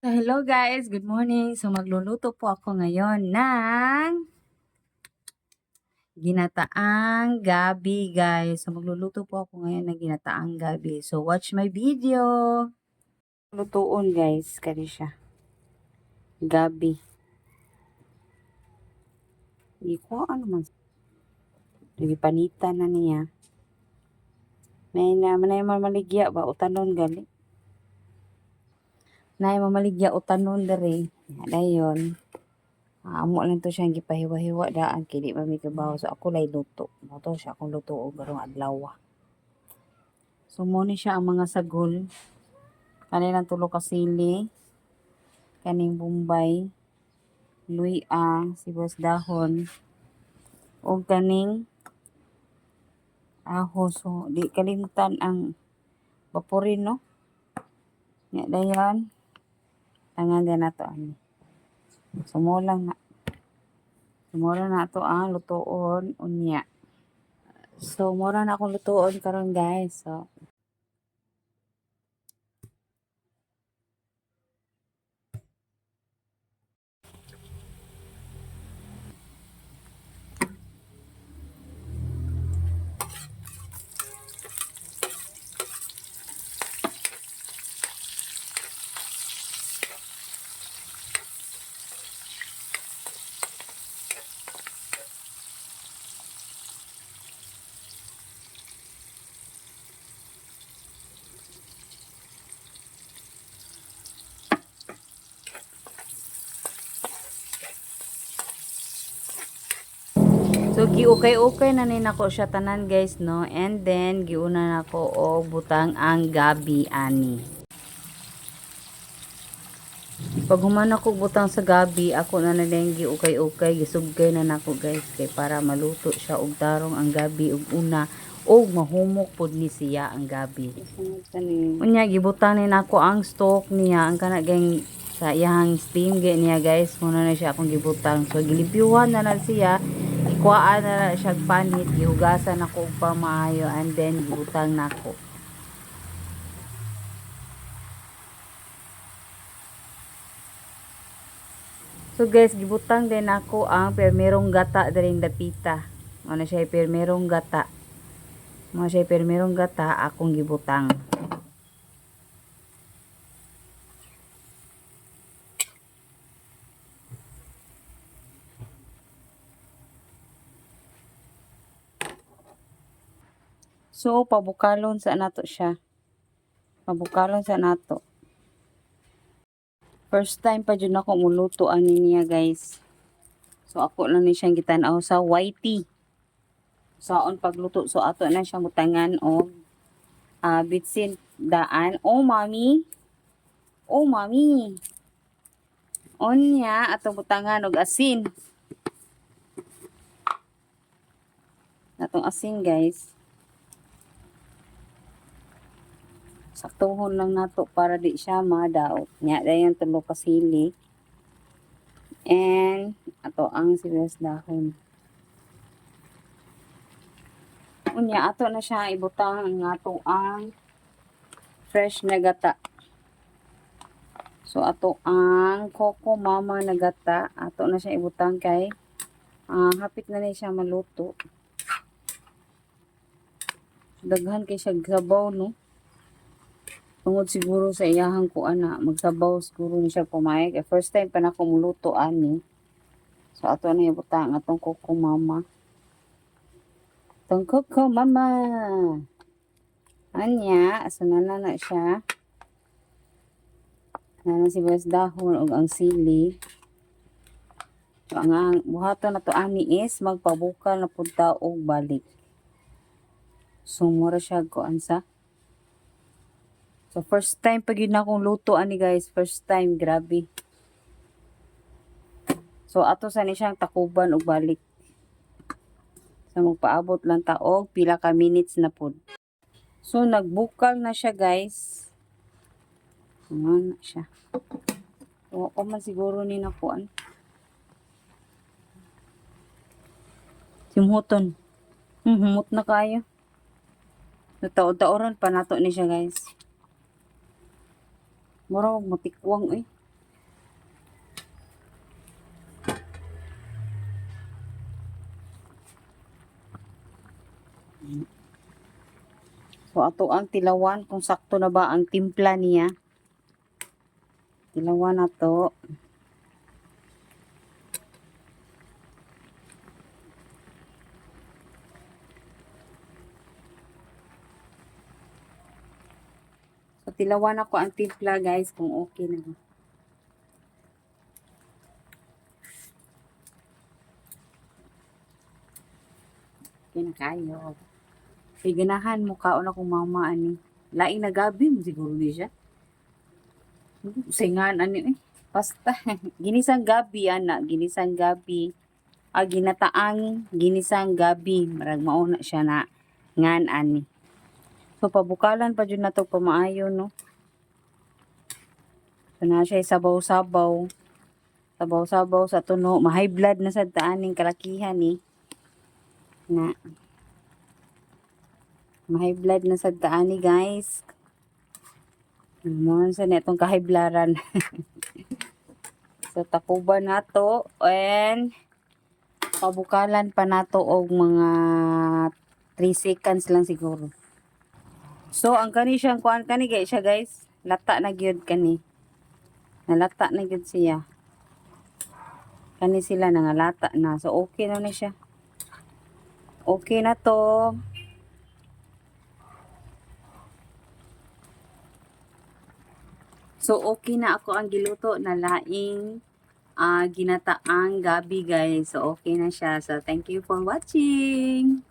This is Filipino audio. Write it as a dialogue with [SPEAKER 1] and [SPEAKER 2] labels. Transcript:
[SPEAKER 1] So, hello guys, good morning. So, magluluto po ako ngayon ng ginataang gabi guys. So, magluluto po ako ngayon ng ginataang gabi. So, watch my video. Lutuon guys, kani siya. Gabi. Hindi ko ano man. Panitan na niya. May mamaligya ba? Utanon gali. Nay mamaligya utanon dere. Dayon. Amo lang to siyang gipahiwa-hiwa daan kini pa mi kabaw. So ako lay luto. Mo to siya akong luto og karong adlaw. So mo ni siya ang mga sagol. Kanilang tulo ka sili. Kaning bombay. Luya, sibuyas dahon. O kaning ahos. So di kalimutan ang baporin no. Nya dayon. Tangan din nato ani. Sumulang na. Sumulang na to ang lutoon unya. So, mura na akong lutoon karon guys. So, giukay-ukay na ni nako siya tanan guys no. And then giuna nako og butang ang gabi ani. Pag human ako butang sa gabi, ako na lang giukay-ukay, gisugkay na nako guys kay para maluto siya og tarong ang gabi og una og mahumok pod ni siya ang gabi. Unya gibutang ni nako ang stock niya, ang kana gang sa iyang steam niya guys, muna na siya akong gibutang. So gilibyuhan na siya. Kuhaan na siya panit, gihugasan ako og pamayo and then gibutang nako. So guys, gibutang din ako ang permerong gata daring dapita. Ano siya permerong gata. Ano siya permerong gata akong gibutang. So, pabukalon sa nato siya. Pabukalon sa nato. First time pa dyan ako muluto ani niya guys. So, ako lang ni siyang gitanaw sa YT. Saon pagluto. So, ato na siyang mutangan o bitsin daan. Oh, mami. Oh, mami. Onya, atong butangan og asin. Atong asin guys. Saktuhon lang nato para di siya madaot. Nya dayon tulo ka sili. And ato ang sibuyas dahon. Unya ato na siya ibutang ang ato ang fresh na gata. So ato ang Coco Mama na gata, ato na siya ibutang kay hapit na siya maluto. Daghan kay siya sabaw no. Tungod siguro sa iyahang kuan na magsabaw siguro ni siya pumayag. First time pa na ko muluto ani. So ato na ibutang atong Coco Mama. Atong Coco Mama. Anya, asunan na siya. Nana sibuyas dahon ug ang sili. So ang buhaton na to ani is magpabukal na pud ta og balik. So mura siya kuan sa. So first time pag yun akong luto ani guys, first time, grabe. So ato sa ni siyang takuban og balik. So magpaabot lang ta og pila ka minutes na pud. So nagbukal na siya guys. Ano na siya. O ko man siguro ni nakuan. Simhuton. Humot na kayo. Nataod-taoran pa nato ni siya guys. Mura matikwang eh. So ato ang tilawan kung sakto na ba ang timpla niya. Tilawan na to. So tilawan ako ang timpla guys kung okay na ba. Okay na kayo. Kay ganahan mo kaon akong mama ani. Laing na gabi mo siguro di siya. Singan ani eh. Basta ginisang gabi ana, ginisang gabi. Ginataang ginisang gabi. Marag mauna siya na ngan ani. So pabukalan pa jud nato pamaayo no. So na siya sabaw-sabaw. Sabaw-sabaw sa tuno. Ma-high blood na sa taaning kalakihan ni. Na ma-high blood na sa taani guys. Mo sa netong kahiblaran. So takuban nato and pabukalan pa nato og mga 3 seconds lang siguro. So ang kani siyang kuan kani gay siya guys. Lata na gyud kani. Nalata na gyud siya. Kani sila nangalata na. So okay na ni siya. Okay na to. So okay na ako ang giluto na laing ginataang gabi guys. So okay na siya. So thank you for watching.